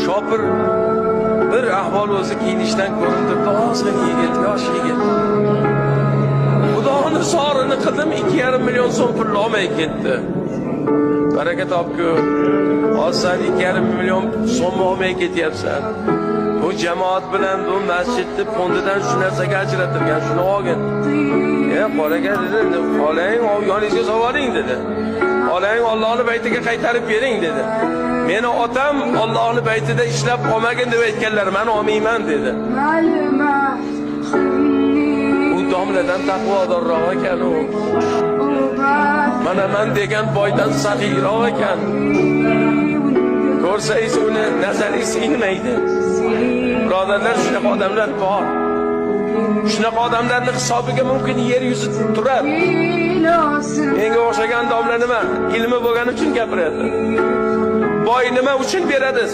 Shopir bir ahvol o'zi kiyinishdan ko'rinib turibdi. Ozg'in yigit, yosh yigit. Xudoning sorini qildim, 2,5 million so'm pul olmay ketdi. Baraka topku. Hozir 2,5 million so'm olmay ketyapsan. Bu jamoat bilan bu masjidni fondidan shu narsaga ajratilgan, shuni olgin. Qoraga dedi, xolang yoningizga sovoring dedi. Xolang Allohning baytiga qaytarib bering dedi. Meni otam Allohning baytida ishlab olmagin deb aytganlar, men olmayman dedi. U domladan taqvodorroq ekan u. Mana men degan boydan saxiyroq ekan. Ko'rsangiz uni nazaringiz inmaydi. Birodarlar, shunaqa odamlar bor. Shunaqa odamlarning hisobiga mumkin yer yuzi turar. Menga o'xshagan domla nima? Ilmi bo'lgani uchun gapiradi. Boy nima uchun beradi?